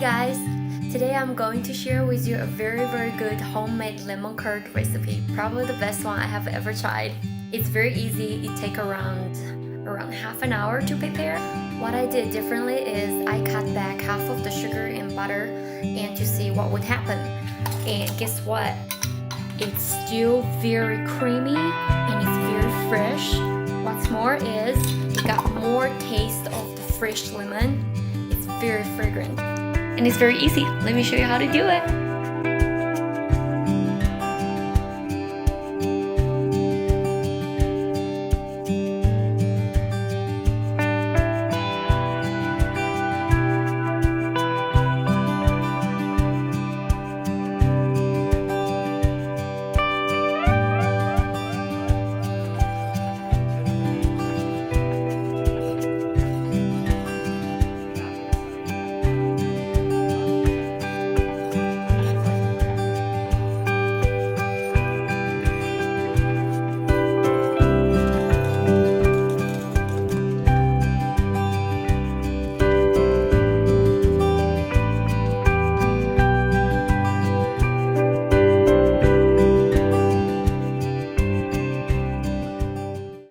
guys! Today I'm going to share with you a very good homemade lemon curd recipe. Probably the best one I have ever tried. It's very easy. It takes around half an hour to prepare. What I did differently is I cut back half of the sugar and butter and to see what would happen. And guess what? It's still very creamy and it's very fresh. What's more is it got more taste of the fresh lemon. It's very fragrant. And it's very easy. Let me show you how to do it.